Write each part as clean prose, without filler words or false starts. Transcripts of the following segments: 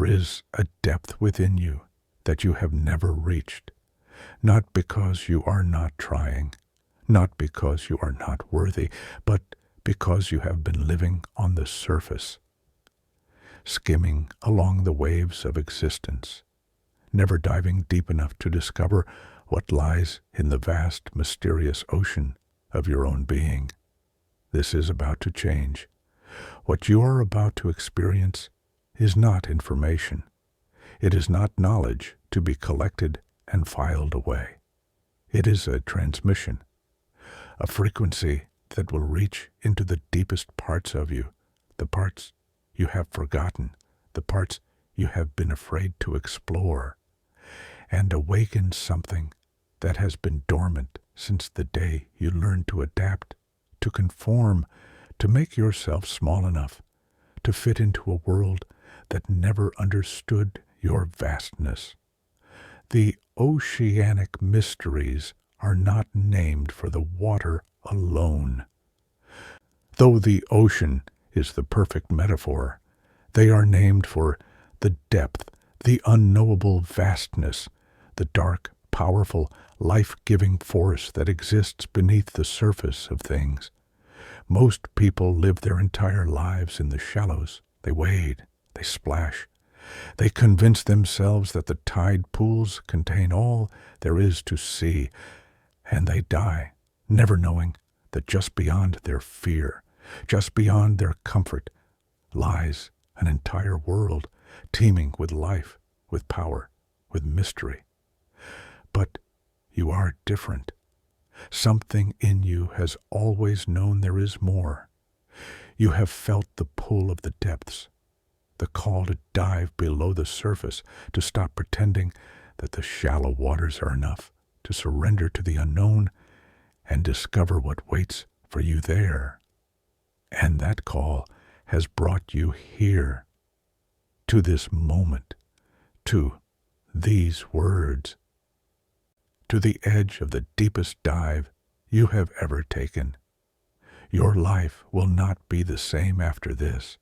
is a depth within you that you have never reached, not because you are not trying, not because you are not worthy, but because you have been living on the surface, skimming along the waves of existence, never diving deep enough to discover what lies in the vast, mysterious ocean of your own being. This is about to change. What you are about to experience is not information. It is not knowledge to be collected and filed away. It is a transmission, a frequency that will reach into the deepest parts of you, the parts you have forgotten, the parts you have been afraid to explore, and awaken something that has been dormant since the day you learned to adapt, to conform, to make yourself small enough to fit into a world that never understood your vastness. The oceanic mysteries are not named for the water alone. Though the ocean is the perfect metaphor, they are named for the depth, the unknowable vastness, the dark, powerful, life-giving force that exists beneath the surface of things. Most people live their entire lives in the shallows. They wade, they splash. They convince themselves that the tide pools contain all there is to see, and they die, never knowing that just beyond their fear, just beyond their comfort, lies an entire world teeming with life, with power, with mystery. But you are different. Something in you has always known there is more. You have felt the pull of the depths, the call to dive below the surface, to stop pretending that the shallow waters are enough, to surrender to the unknown and discover what waits for you there. And that call has brought you here, to this moment, to these words, to the edge of the deepest dive you have ever taken. Your life will not be the same after this,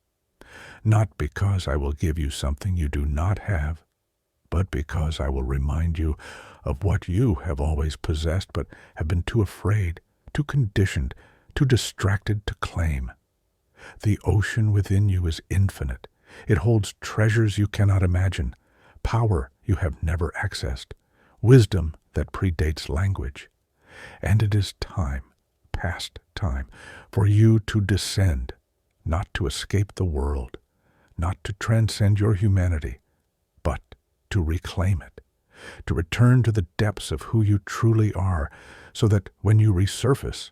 not because I will give you something you do not have, but because I will remind you of what you have always possessed but have been too afraid, too conditioned, too distracted to claim. The ocean within you is infinite. It holds treasures you cannot imagine, power you have never accessed, wisdom that predates language. And it is time, past time, for you to descend, not to escape the world, not to transcend your humanity, but to reclaim it, to return to the depths of who you truly are, so that when you resurface,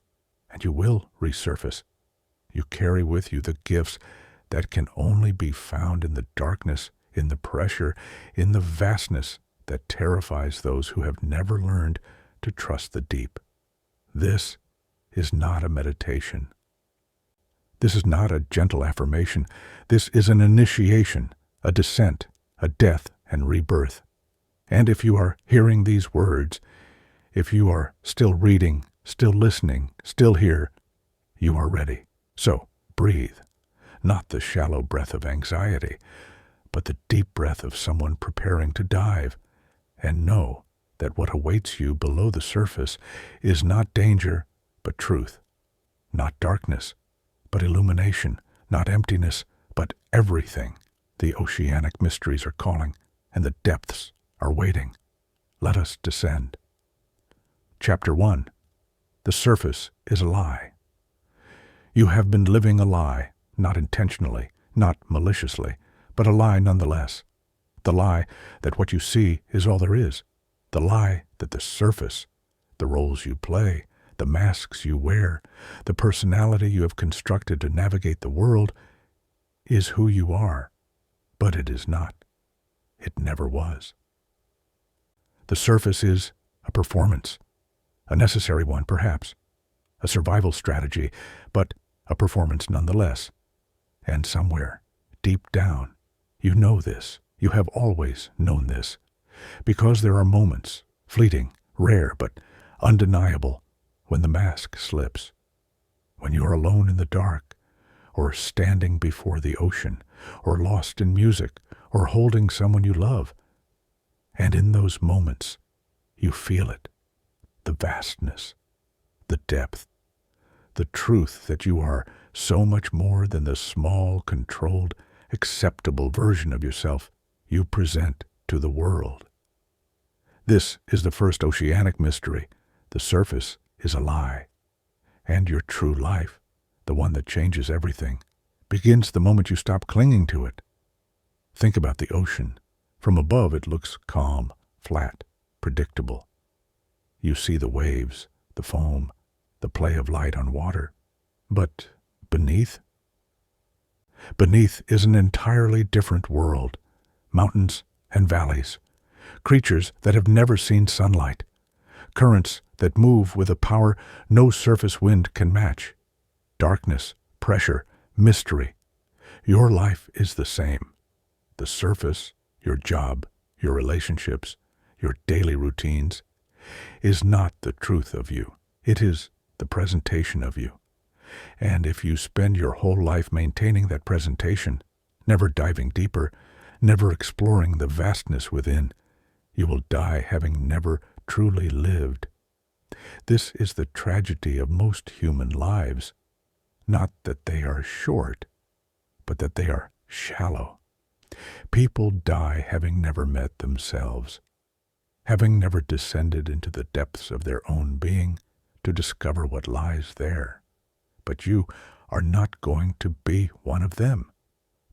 and you will resurface, you carry with you the gifts that can only be found in the darkness, in the pressure, in the vastness that terrifies those who have never learned to trust the deep. This is not a meditation. This is not a gentle affirmation. This is an initiation, a descent, a death and rebirth. And if you are hearing these words, if you are still reading, still listening, still here, you are ready. So breathe, not the shallow breath of anxiety, but the deep breath of someone preparing to dive, and know that what awaits you below the surface is not danger, but truth, not darkness, but illumination, not emptiness, but everything. The oceanic mysteries are calling, and the depths are waiting. Let us descend. Chapter 1. The surface is a lie. You have been living a lie, not intentionally, not maliciously, but a lie nonetheless. The lie that what you see is all there is. The lie that the surface, the roles you play, the masks you wear, the personality you have constructed to navigate the world, is who you are. But it is not. It never was. The surface is a performance, a necessary one perhaps, a survival strategy, but a performance nonetheless. And somewhere, deep down, you know this. You have always known this, because there are moments, fleeting, rare, but undeniable, when the mask slips, when you are alone in the dark, or standing before the ocean, or lost in music, or holding someone you love. And in those moments, you feel it, the vastness, the depth, the truth that you are so much more than the small, controlled, acceptable version of yourself you present to the world. This is the first oceanic mystery. The surface is a lie. And your true life, the one that changes everything, begins the moment you stop clinging to it. Think about the ocean. From above it looks calm, flat, predictable. You see the waves, the foam, the play of light on water. But beneath? Beneath is an entirely different world. Mountains and valleys. Creatures that have never seen sunlight. Currents that move with a power no surface wind can match. Darkness, pressure, mystery. Your life is the same. The surface, your job, your relationships, your daily routines, is not the truth of you. It is the presentation of you. And if you spend your whole life maintaining that presentation, never diving deeper, never exploring the vastness within, you will die having never truly lived. This is the tragedy of most human lives. Not that they are short, but that they are shallow. People die having never met themselves, having never descended into the depths of their own being to discover what lies there. But you are not going to be one of them,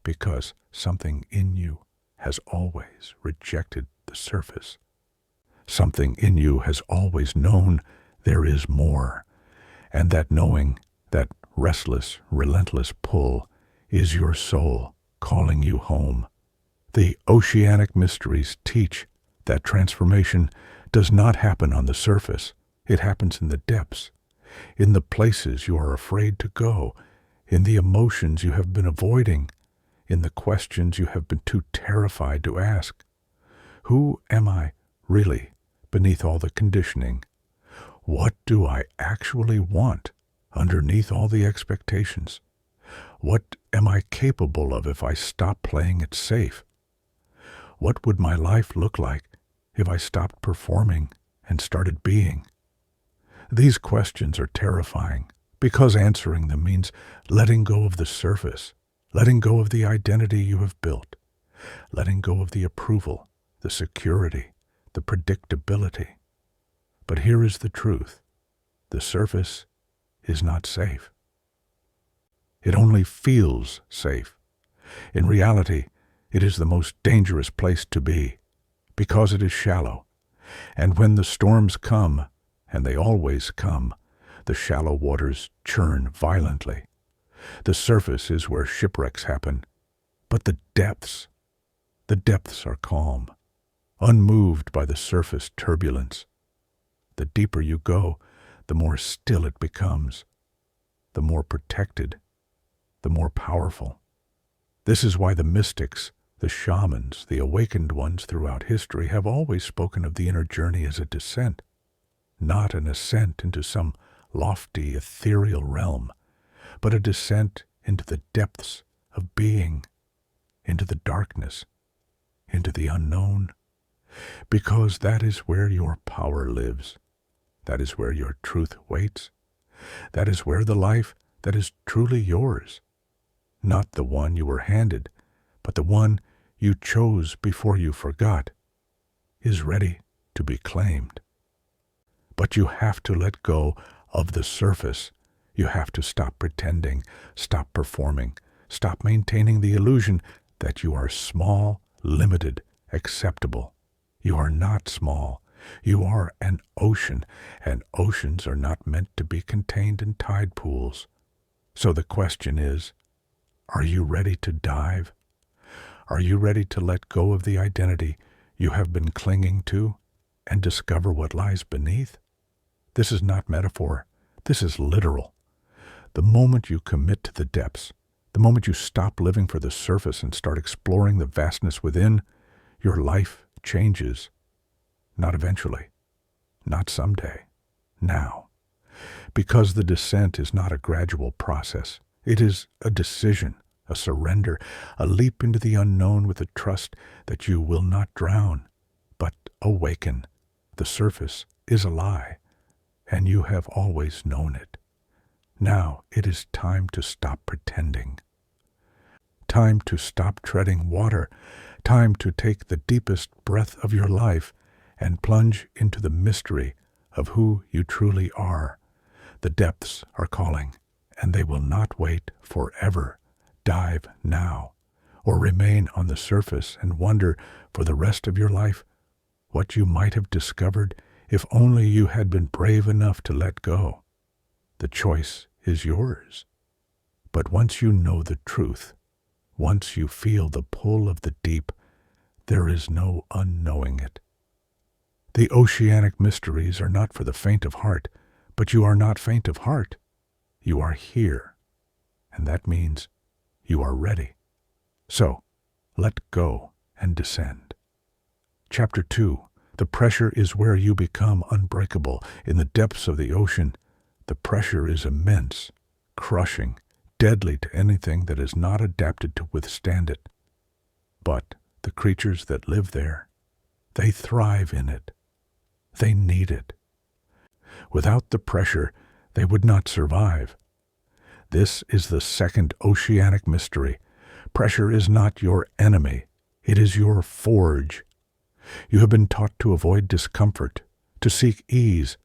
because something in you has always rejected the surface. Something in you has always known there is more, and that knowing, that restless, relentless pull, is your soul calling you home. The oceanic mysteries teach that transformation does not happen on the surface. It happens in the depths, in the places you are afraid to go, in the emotions you have been avoiding, in the questions you have been too terrified to ask. Who am I really beneath all the conditioning? What do I actually want underneath all the expectations? What am I capable of if I stop playing it safe? What would my life look like if I stopped performing and started being? These questions are terrifying because answering them means letting go of the surface, letting go of the identity you have built, letting go of the approval, the security, the predictability. But here is the truth. The surface is not safe. It only feels safe. In reality, it is the most dangerous place to be, because it is shallow. And when the storms come, and they always come, the shallow waters churn violently. The surface is where shipwrecks happen, but the depths are calm, unmoved by the surface turbulence. The deeper you go, the more still it becomes, the more protected, the more powerful. This is why the mystics, the shamans, the awakened ones throughout history have always spoken of the inner journey as a descent, not an ascent into some lofty, ethereal realm, but a descent into the depths of being, into the darkness, into the unknown, because that is where your power lives. That is where your truth waits. That is where the life that is truly yours, not the one you were handed, but the one you chose before you forgot, is ready to be claimed. But you have to let go of the surface. You have to stop pretending, stop performing, stop maintaining the illusion that you are small, limited, acceptable. You are not small. You are an ocean, and oceans are not meant to be contained in tide pools. So the question is, are you ready to dive? Are you ready to let go of the identity you have been clinging to and discover what lies beneath? This is not metaphor. This is literal. The moment you commit to the depths, the moment you stop living for the surface and start exploring the vastness within, your life changes. Not eventually, not someday, now. Because the descent is not a gradual process. It is a decision, a surrender, a leap into the unknown with a trust that you will not drown, but awaken. The surface is a lie, and you have always known it. Now it is time to stop pretending. Time to stop treading water. Time to take the deepest breath of your life and plunge into the mystery of who you truly are. The depths are calling, and they will not wait forever. Dive now, or remain on the surface and wonder for the rest of your life what you might have discovered if only you had been brave enough to let go. The choice is yours. But once you know the truth, once you feel the pull of the deep, there is no unknowing it. The oceanic mysteries are not for the faint of heart, but you are not faint of heart. You are here, and that means you are ready. So, let go and descend. Chapter 2. The pressure is where you become unbreakable. In the depths of the ocean, the pressure is immense, crushing, deadly to anything that is not adapted to withstand it. But the creatures that live there, they thrive in it. They need it. Without the pressure, they would not survive. This is the second oceanic mystery. Pressure is not your enemy. It is your forge. You have been taught to avoid discomfort, to seek ease,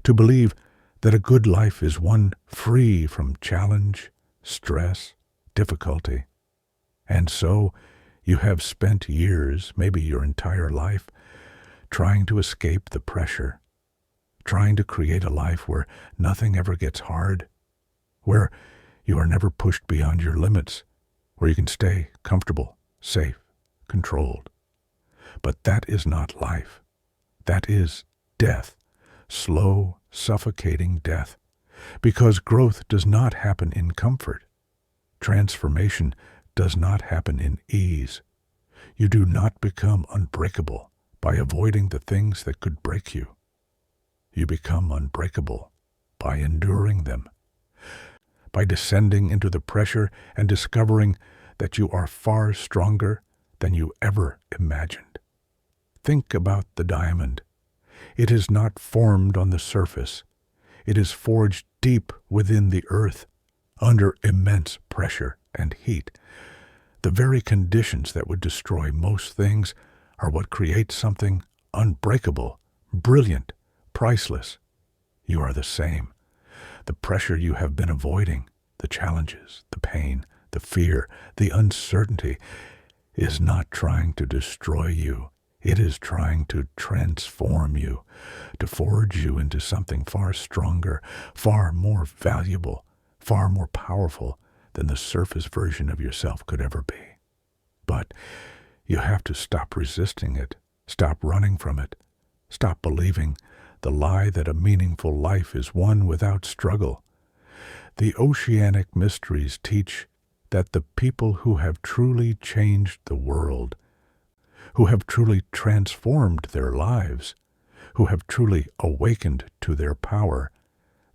to believe that a good life is one free from challenge, stress, difficulty. And so you have spent years, maybe your entire life, trying to escape the pressure, trying to create a life where nothing ever gets hard, where you are never pushed beyond your limits, where you can stay comfortable, safe, controlled. But that is not life. That is death, slow, suffocating death, because growth does not happen in comfort. Transformation does not happen in ease. You do not become unbreakable by avoiding the things that could break you. You become unbreakable by enduring them, by descending into the pressure and discovering that you are far stronger than you ever imagined. Think about the diamond. It is not formed on the surface. It is forged deep within the earth, under immense pressure and heat. The very conditions that would destroy most things are what create something unbreakable, brilliant, priceless. You are the same. The pressure you have been avoiding, the challenges, the pain, the fear, the uncertainty, is not trying to destroy you. It is trying to transform you, to forge you into something far stronger, far more valuable, far more powerful than the surface version of yourself could ever be. But you have to stop resisting it, stop running from it, stop believing the lie that a meaningful life is one without struggle. The oceanic mysteries teach that the people who have truly changed the world, who have truly transformed their lives, who have truly awakened to their power,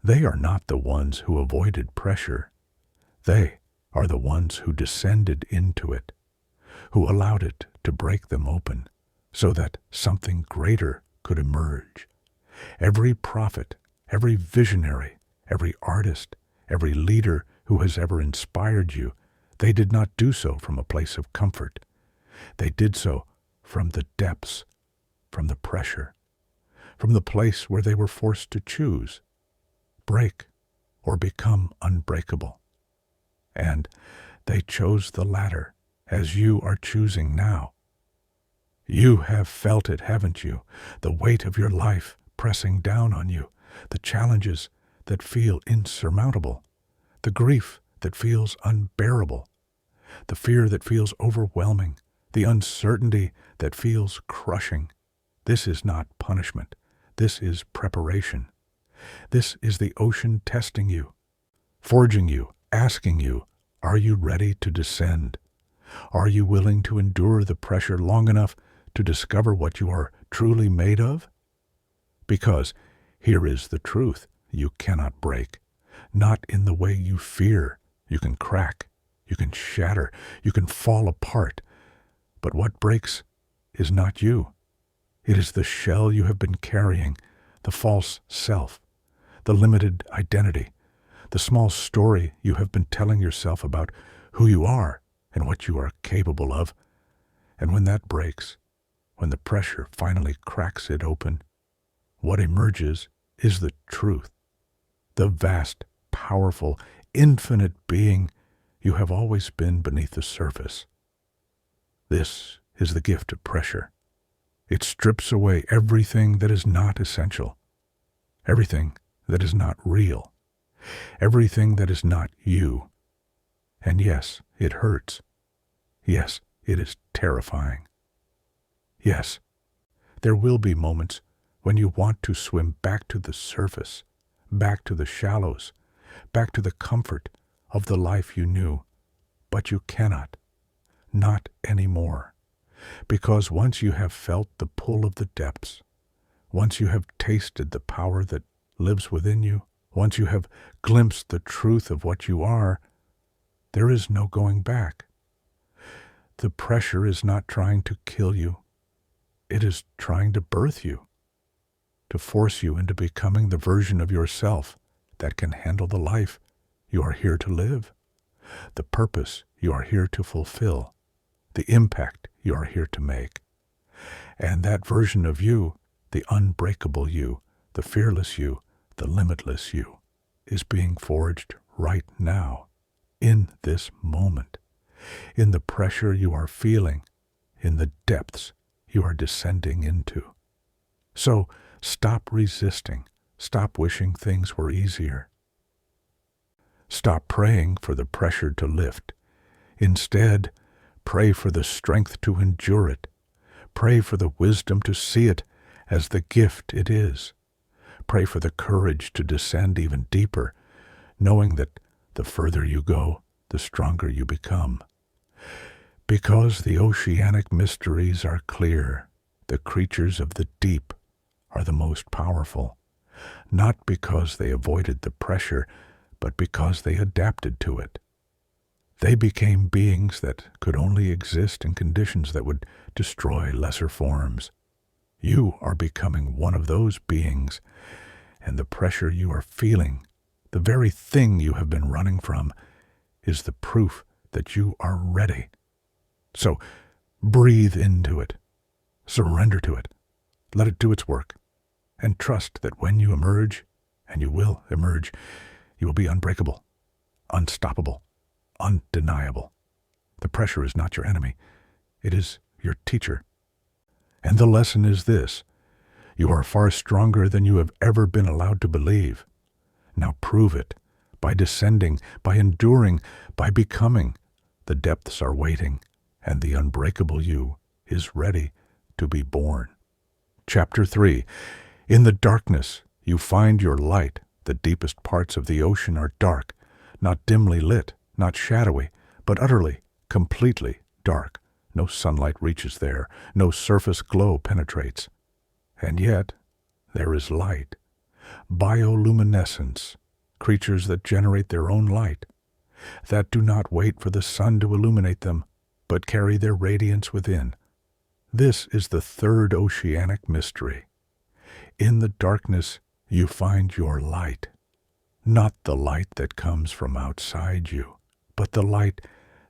they are not the ones who avoided pressure. They are the ones who descended into it, who allowed it to break them open so that something greater could emerge. Every prophet, every visionary, every artist, every leader who has ever inspired you, they did not do so from a place of comfort. They did so from the depths, from the pressure, from the place where they were forced to choose, break or become unbreakable. And they chose the latter, as you are choosing now. You have felt it, haven't you? The weight of your life pressing down on you, the challenges that feel insurmountable, the grief that feels unbearable, the fear that feels overwhelming, the uncertainty that feels crushing. This is not punishment. This is preparation. This is the ocean testing you, forging you, asking you, are you ready to descend? Are you willing to endure the pressure long enough to discover what you are truly made of? Because here is the truth you cannot break, not in the way you fear you can crack. You can shatter. You can fall apart. But what breaks is not you. It is the shell you have been carrying, the false self, the limited identity, the small story you have been telling yourself about who you are and what you are capable of. And when that breaks, when the pressure finally cracks it open, what emerges is the truth, the vast, powerful, infinite being you have always been beneath the surface. This is the gift of pressure. It strips away everything that is not essential, everything that is not real, everything that is not you. And yes, it hurts. Yes, it is terrifying. Yes, there will be moments when you want to swim back to the surface, back to the shallows, back to the comfort of the life you knew, but you cannot, not anymore. Because once you have felt the pull of the depths, once you have tasted the power that lives within you, once you have glimpsed the truth of what you are, there is no going back. The pressure is not trying to kill you. It is trying to birth you, to force you into becoming the version of yourself that can handle the life you are here to live, the purpose you are here to fulfill, the impact you are here to make. And that version of you, the unbreakable you, the fearless you, the limitless you, is being forged right now, in this moment, in the pressure you are feeling, in the depths you are descending into. So stop resisting. Stop wishing things were easier. Stop praying for the pressure to lift. Instead, pray for the strength to endure it. Pray for the wisdom to see it as the gift it is. Pray for the courage to descend even deeper, knowing that the further you go, the stronger you become. Because the oceanic mysteries are clear, the creatures of the deep are the most powerful, not because they avoided the pressure, but because they adapted to it. They became beings that could only exist in conditions that would destroy lesser forms. You are becoming one of those beings, and the pressure you are feeling, the very thing you have been running from, is the proof that you are ready. So breathe into it, surrender to it, let it do its work, and trust that when you emerge, and you will emerge, you will be unbreakable, unstoppable, undeniable. The pressure is not your enemy. It is your teacher. And the lesson is this: you are far stronger than you have ever been allowed to believe. Now prove it, by descending, by enduring, by becoming. The depths are waiting, and the unbreakable you is ready to be born. Chapter 3. In the darkness you find your light. The deepest parts of the ocean are dark, not dimly lit, not shadowy, but utterly, completely dark. No sunlight reaches there, no surface glow penetrates. And yet, there is light. Bioluminescence, creatures that generate their own light, that do not wait for the sun to illuminate them, but carry their radiance within. This is the third oceanic mystery. In the darkness, you find your light. Not the light that comes from outside you, but the light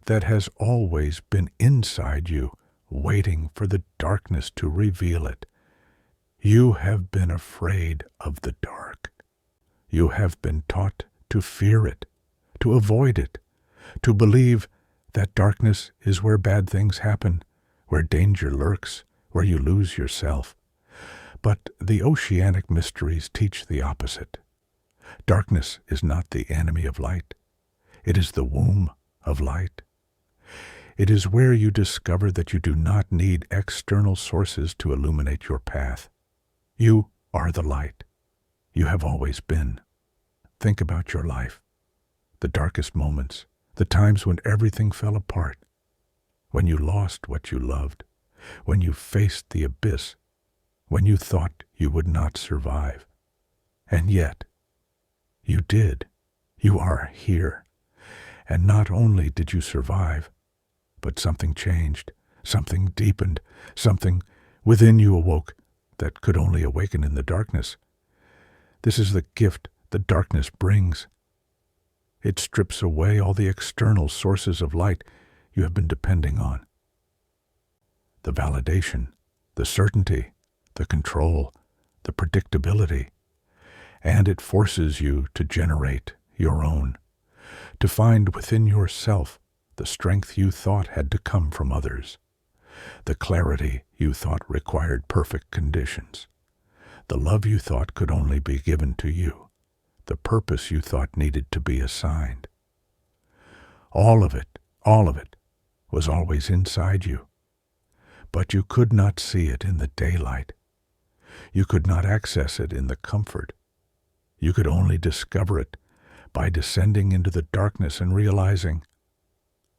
that has always been inside you, waiting for the darkness to reveal it. You have been afraid of the dark. You have been taught to fear it, to avoid it, to believe that darkness is where bad things happen, where danger lurks, where you lose yourself. But the oceanic mysteries teach the opposite. Darkness is not the enemy of light. It is the womb of light. It is where you discover that you do not need external sources to illuminate your path. You are the light. You have always been. Think about your life, the darkest moments, the times when everything fell apart, when you lost what you loved, when you faced the abyss, when you thought you would not survive. And yet, you did. You are here. And not only did you survive, but something changed, something deepened, something within you awoke that could only awaken in the darkness. This is the gift the darkness brings. It strips away all the external sources of light you have been depending on. The validation, the certainty, the control, the predictability, and it forces you to generate your own, to find within yourself the strength you thought had to come from others, the clarity you thought required perfect conditions, the love you thought could only be given to you, the purpose you thought needed to be assigned. All of it was always inside you, but you could not see it in the daylight. You could not access it in the comfort. You could only discover it by descending into the darkness and realizing,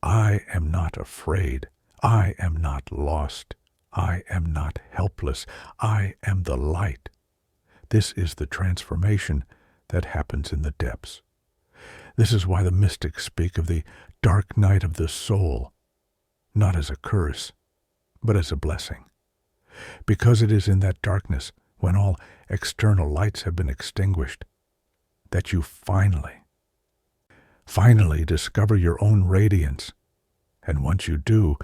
I am not afraid. I am not lost. I am not helpless. I am the light. This is the transformation that happens in the depths. This is why the mystics speak of the dark night of the soul, not as a curse, but as a blessing. Because it is in that darkness, when all external lights have been extinguished, that you finally discover your own radiance. And once you do,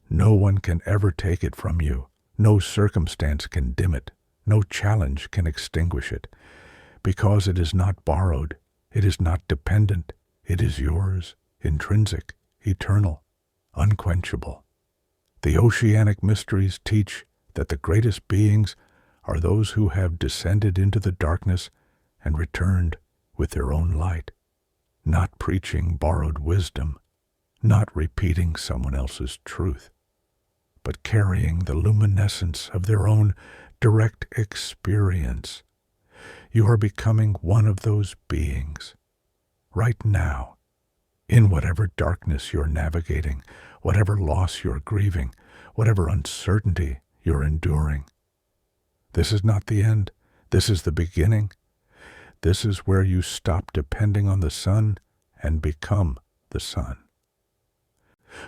no one can ever take it from you. No circumstance can dim it. No challenge can extinguish it. Because it is not borrowed. It is not dependent. It is yours, intrinsic, eternal, unquenchable. The oceanic mysteries teach that the greatest beings are those who have descended into the darkness and returned with their own light, not preaching borrowed wisdom, not repeating someone else's truth, but carrying the luminescence of their own direct experience. You are becoming one of those beings. Right now, in whatever darkness you're navigating, whatever loss you're grieving, whatever uncertainty you're enduring. This is not the end. This is the beginning. This is where you stop depending on the sun and become the sun.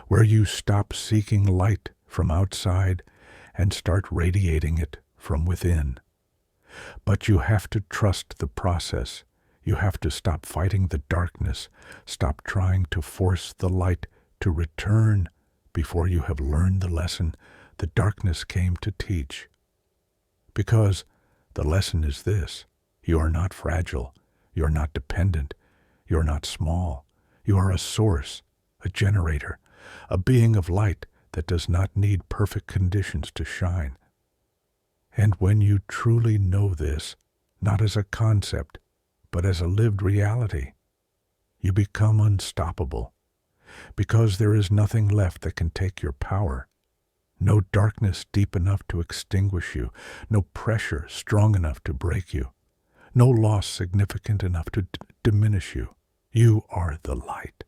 Where you stop seeking light from outside and start radiating it from within. But you have to trust the process. You have to stop fighting the darkness, stop trying to force the light to return before you have learned the lesson the darkness came to teach. Because the lesson is this: you are not fragile, you are not dependent, you are not small. You are a source, a generator, a being of light that does not need perfect conditions to shine. And when you truly know this, not as a concept, but as a lived reality, you become unstoppable, because there is nothing left that can take your power. No darkness deep enough to extinguish you, no pressure strong enough to break you, no loss significant enough to diminish you. You are the light,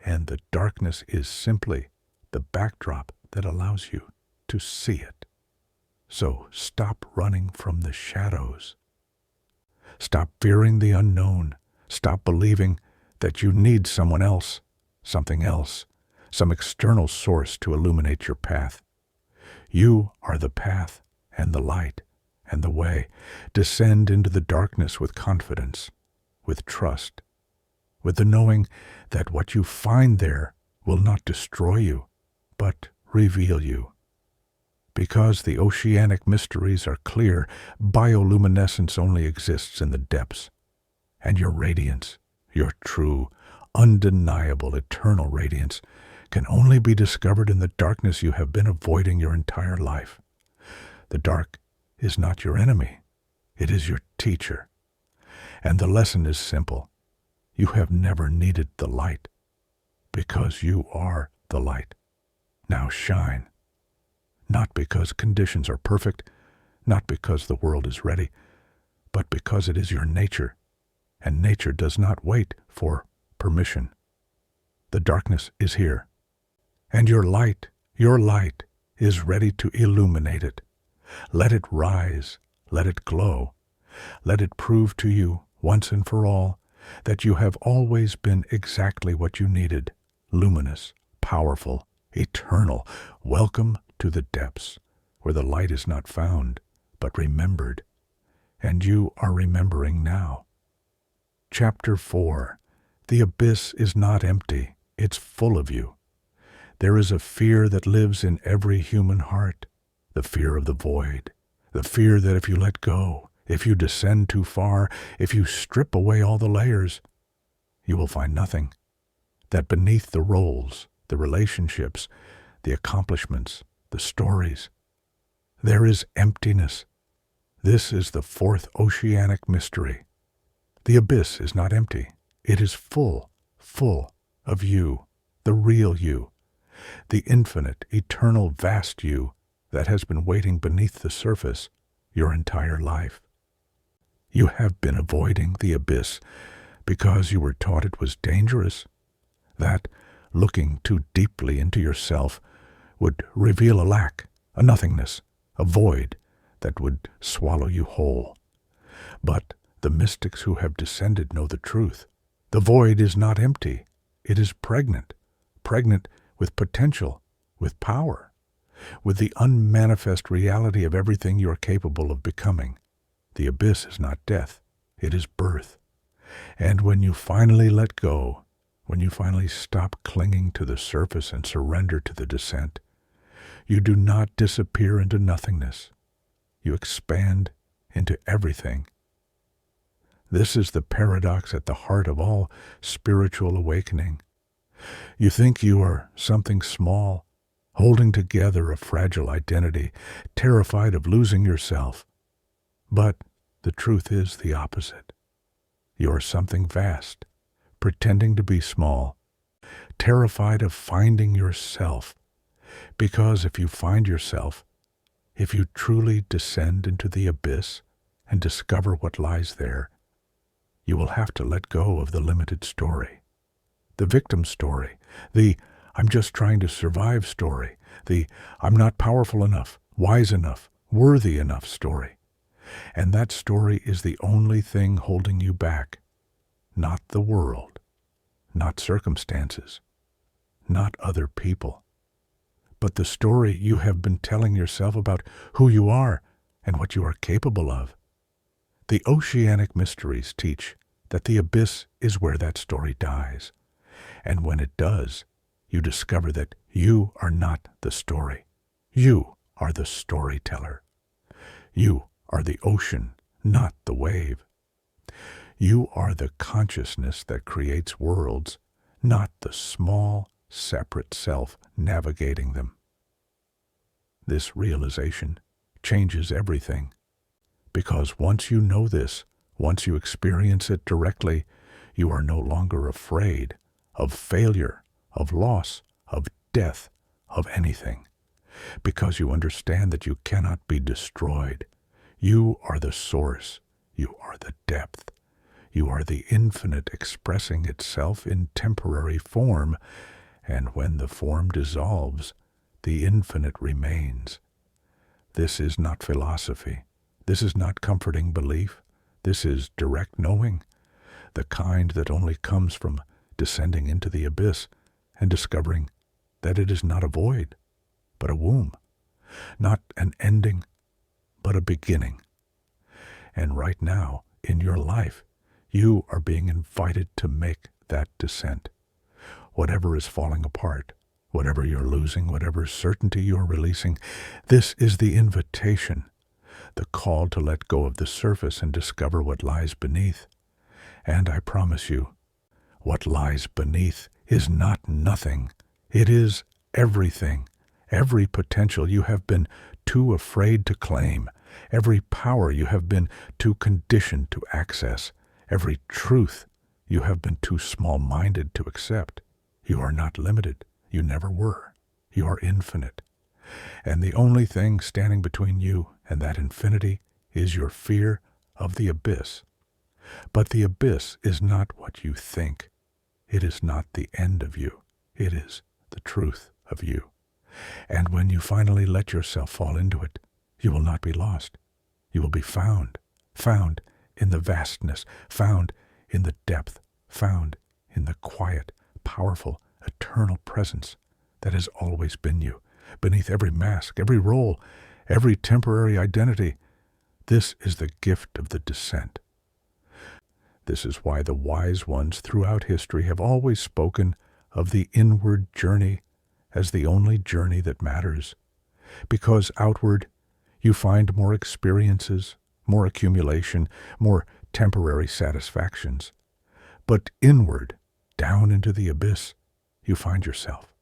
and the darkness is simply the backdrop that allows you to see it. So stop running from the shadows. Stop fearing the unknown. Stop believing that you need someone else, something else, some external source to illuminate your path. You are the path and the light and the way. Descend into the darkness with confidence, with trust, with the knowing that what you find there will not destroy you, but reveal you. Because the oceanic mysteries are clear, bioluminescence only exists in the depths, and your radiance, your true, undeniable, eternal radiance, can only be discovered in the darkness you have been avoiding your entire life. The dark is not your enemy. It is your teacher. And the lesson is simple. You have never needed the light, because you are the light. Now shine. Not because conditions are perfect, not because the world is ready, but because it is your nature, and nature does not wait for permission. The darkness is here, and your light is ready to illuminate it. Let it rise, let it glow, let it prove to you, once and for all, that you have always been exactly what you needed, luminous, powerful, eternal. Welcome to the depths, where the light is not found, but remembered, and you are remembering now. Chapter 4. The abyss is not empty, it's full of you. There is a fear that lives in every human heart, the fear of the void, the fear that if you let go, if you descend too far, if you strip away all the layers, you will find nothing. That beneath the roles, the relationships, the accomplishments, the stories, there is emptiness. This is the fourth oceanic mystery. The abyss is not empty. It is full, full of you, the real you, the infinite, eternal, vast you that has been waiting beneath the surface your entire life. You have been avoiding the abyss because you were taught it was dangerous, that looking too deeply into yourself would reveal a lack, a nothingness, a void that would swallow you whole. But the mystics who have descended know the truth. The void is not empty. It is pregnant, pregnant with potential, with power, with the unmanifest reality of everything you are capable of becoming. The abyss is not death. It is birth. And when you finally let go, when you finally stop clinging to the surface and surrender to the descent, you do not disappear into nothingness. You expand into everything. This is the paradox at the heart of all spiritual awakening. You think you are something small, holding together a fragile identity, terrified of losing yourself. But the truth is the opposite. You are something vast, pretending to be small, terrified of finding yourself. Because if you find yourself, if you truly descend into the abyss and discover what lies there, you will have to let go of the limited story, the victim story, the I'm just trying to survive story, the I'm not powerful enough, wise enough, worthy enough story. And that story is the only thing holding you back, not the world, not circumstances, not other people, but the story you have been telling yourself about who you are and what you are capable of. The oceanic mysteries teach that the abyss is where that story dies, and when it does, you discover that you are not the story. You are the storyteller. You are the ocean, not the wave. You are the consciousness that creates worlds, not the small, separate self navigating them. This realization changes everything, because once you know this, once you experience it directly, you are no longer afraid of failure, of loss, of death, of anything, because you understand that you cannot be destroyed. You are the source. You are the depth. You are the infinite expressing itself in temporary form, and when the form dissolves, the infinite remains. This is not philosophy. This is not comforting belief. This is direct knowing, the kind that only comes from descending into the abyss and discovering that it is not a void, but a womb, not an ending, but a beginning. And right now, in your life, you are being invited to make that descent. Whatever is falling apart, whatever you're losing, whatever certainty you're releasing, this is the invitation, the call to let go of the surface and discover what lies beneath. And I promise you, what lies beneath is not nothing. It is everything, every potential you have been too afraid to claim, every power you have been too conditioned to access, every truth you have been too small-minded to accept. You are not limited. You never were. You are infinite. And the only thing standing between you and that infinity is your fear of the abyss. But the abyss is not what you think. It is not the end of you. It is the truth of you. And when you finally let yourself fall into it, you will not be lost. You will be found in the vastness, found in the depth, found in the quiet, powerful, eternal presence that has always been you, beneath every mask, every role, every temporary identity. This is the gift of the descent. This is why the wise ones throughout history have always spoken of the inward journey as the only journey that matters, because outward you find more experiences, more accumulation, more temporary satisfactions. But inward, down into the abyss, you find yourself,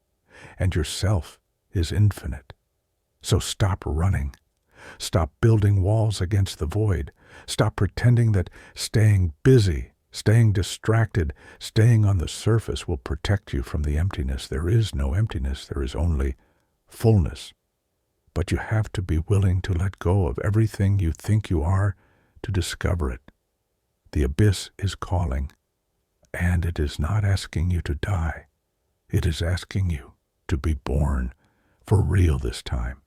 and yourself is infinite. So stop running. Stop building walls against the void. Stop pretending that staying busy, staying distracted, staying on the surface will protect you from the emptiness. There is no emptiness. There is only fullness. But you have to be willing to let go of everything you think you are to discover it. The abyss is calling, and it is not asking you to die. It is asking you to be born, for real this time,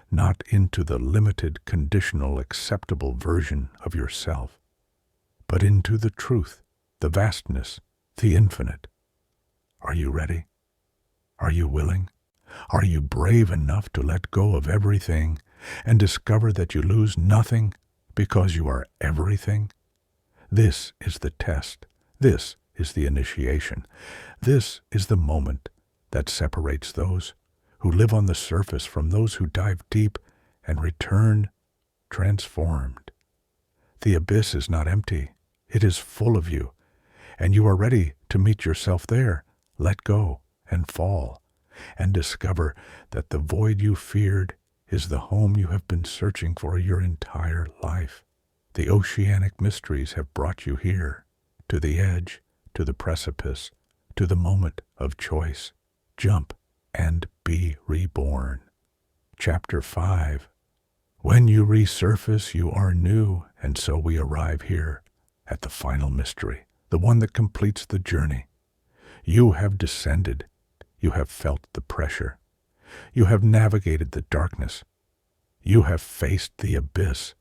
not into the limited, conditional, acceptable version of yourself, but into the truth, the vastness, the infinite. Are you ready? Are you willing? Are you brave enough to let go of everything and discover that you lose nothing because you are everything? This is the test. This is the initiation. This is the moment that separates those who live on the surface from those who dive deep and return transformed. The abyss is not empty. It is full of you, and you are ready to meet yourself there. Let go and fall, and discover that the void you feared is the home you have been searching for your entire life. The oceanic mysteries have brought you here, to the edge, to the precipice, to the moment of choice. Jump and be reborn. Chapter 5. When you resurface, you are new, and so we arrive here at the final mystery, the one that completes the journey. You have descended. You have felt the pressure. You have navigated the darkness. You have faced the abyss.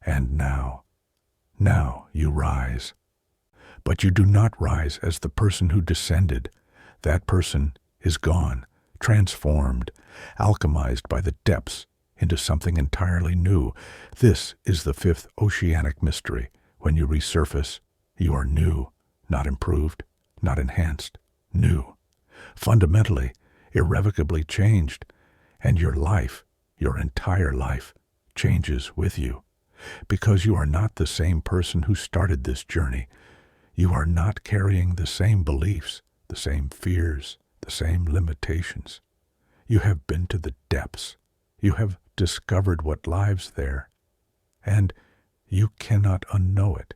And now you rise. But you do not rise as the person who descended. That person is gone, transformed, alchemized by the depths into something entirely new. This is the fifth oceanic mystery. When you resurface, you are new, not improved, not enhanced, new. Fundamentally, irrevocably changed, and your life, your entire life, changes with you. Because you are not the same person who started this journey. You are not carrying the same beliefs, the same fears, the same limitations. You have been to the depths. You have discovered what lies there, and you cannot unknow it.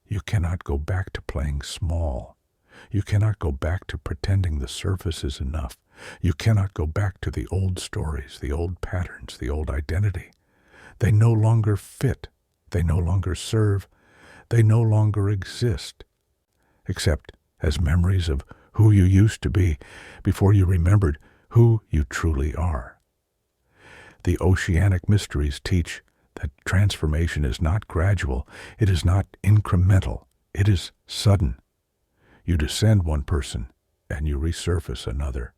You cannot go back to playing small. You cannot go back to pretending the surface is enough. You cannot go back to the old stories, the old patterns, the old identity. They no longer fit. They no longer serve. They no longer exist, except as memories of who you used to be before you remembered who you truly are. The oceanic mysteries teach that transformation is not gradual, it is not incremental, it is sudden. You descend one person and you resurface another.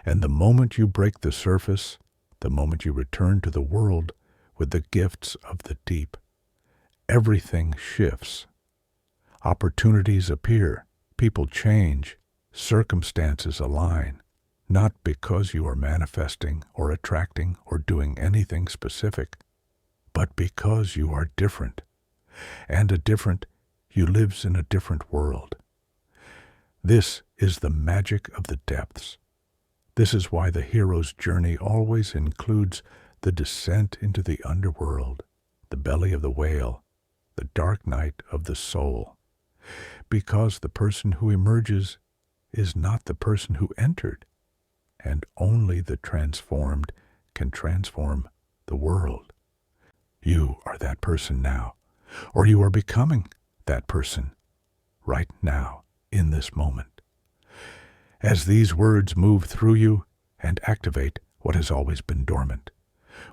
And the moment you break the surface, the moment you return to the world with the gifts of the deep, everything shifts. Opportunities appear, people change, circumstances align, not because you are manifesting or attracting or doing anything specific, but because you are different, and you lives in a different world. This is the magic of the depths. This is why the hero's journey always includes the descent into the underworld, the belly of the whale, the dark night of the soul. Because the person who emerges is not the person who entered, and only the transformed can transform the world. You are that person now, or you are becoming that person right now, in this moment. As these words move through you and activate what has always been dormant,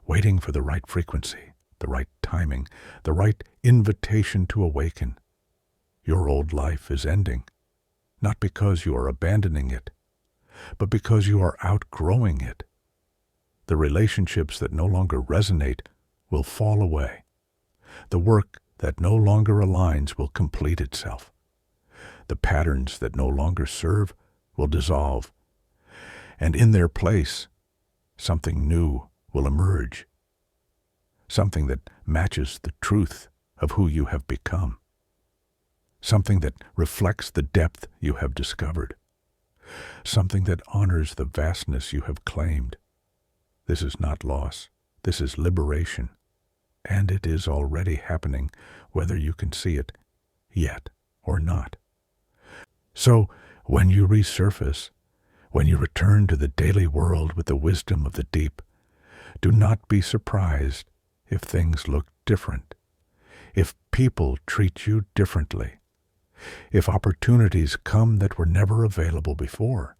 waiting for the right frequency, the right timing, the right invitation to awaken, your old life is ending, not because you are abandoning it, but because you are outgrowing it. The relationships that no longer resonate will fall away. The work that no longer aligns will complete itself. The patterns that no longer serve will dissolve, and in their place, something new will emerge, something that matches the truth of who you have become, something that reflects the depth you have discovered, something that honors the vastness you have claimed. This is not loss, this is liberation, and it is already happening, whether you can see it yet or not. So, when you resurface, when you return to the daily world with the wisdom of the deep, do not be surprised if things look different, if people treat you differently, if opportunities come that were never available before,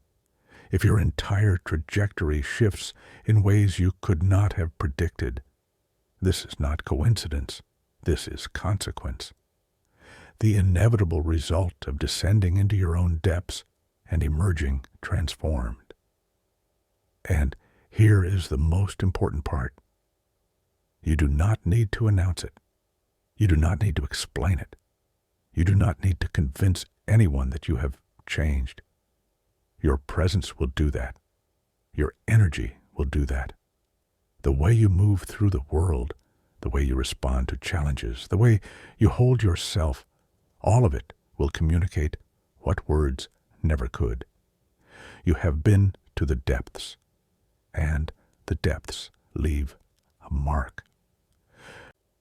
if your entire trajectory shifts in ways you could not have predicted. This is not coincidence. This is consequence. The inevitable result of descending into your own depths and emerging transformed. And here is the most important part. You do not need to announce it. You do not need to explain it. You do not need to convince anyone that you have changed. Your presence will do that. Your energy will do that. The way you move through the world, the way you respond to challenges, the way you hold yourself, all of it will communicate what words never could. You have been to the depths, and the depths leave a mark.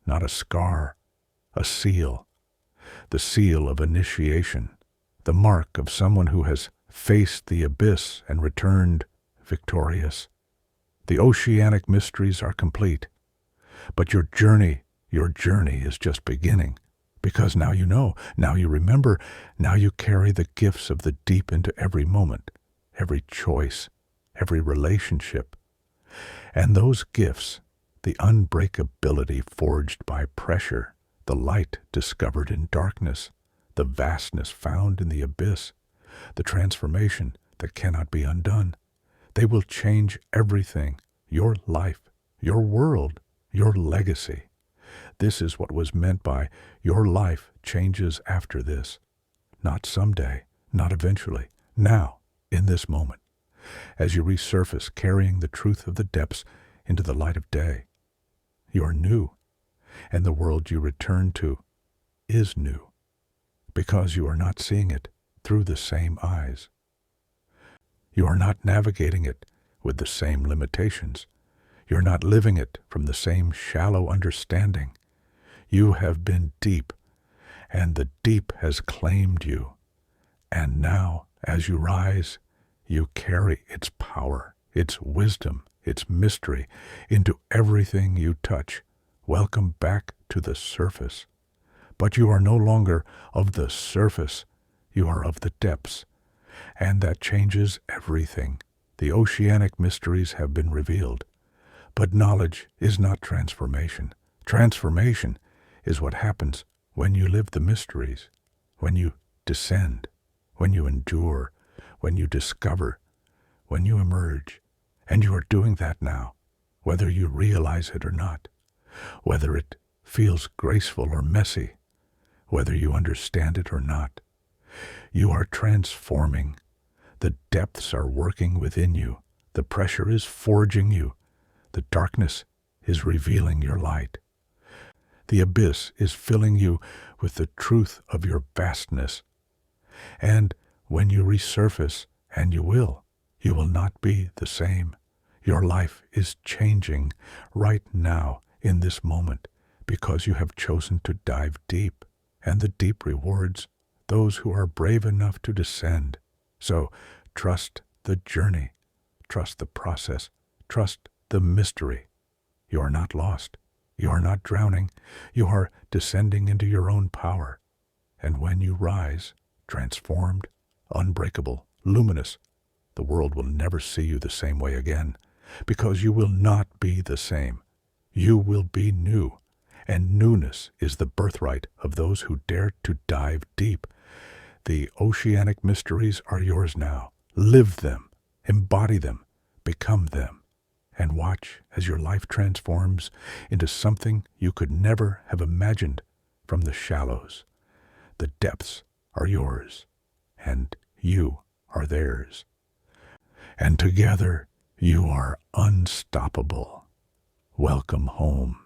Not a scar, a seal, the seal of initiation, the mark of someone who has faced the abyss and returned victorious. The oceanic mysteries are complete, but your journey is just beginning, because now you know, now you remember, now you carry the gifts of the deep into every moment, every choice, every relationship. And those gifts, the unbreakability forged by pressure, the light discovered in darkness, the vastness found in the abyss, the transformation that cannot be undone. They will change everything, your life, your world, your legacy. This is what was meant by your life changes after this. Not someday, not eventually, now, in this moment, as you resurface carrying the truth of the depths into the light of day. You are new, and the world you return to is new, because you are not seeing it through the same eyes. You are not navigating it with the same limitations. You're not living it from the same shallow understanding. You have been deep, and the deep has claimed you. And now, as you rise, you carry its power, its wisdom, its mystery into everything you touch. Welcome back to the surface. But you are no longer of the surface. You are of the depths, and that changes everything. The oceanic mysteries have been revealed. But knowledge is not transformation. Transformation is what happens when you live the mysteries, when you descend, when you endure, when you discover, when you emerge. And you are doing that now, whether you realize it or not, whether it feels graceful or messy, whether you understand it or not. You are transforming. The depths are working within you. The pressure is forging you. The darkness is revealing your light. The abyss is filling you with the truth of your vastness. And when you resurface, and you will not be the same. Your life is changing right now in this moment because you have chosen to dive deep, and the deep rewards those who are brave enough to descend. So trust the journey, trust the process, trust the mystery. You are not lost. You are not drowning. You are descending into your own power. And when you rise, transformed, unbreakable, luminous, the world will never see you the same way again, because you will not be the same. You will be new, and newness is the birthright of those who dare to dive deep. The oceanic mysteries are yours now. Live them, embody them, become them, and watch as your life transforms into something you could never have imagined from the shallows. The depths are yours, and you are theirs. And together you are unstoppable. Welcome home.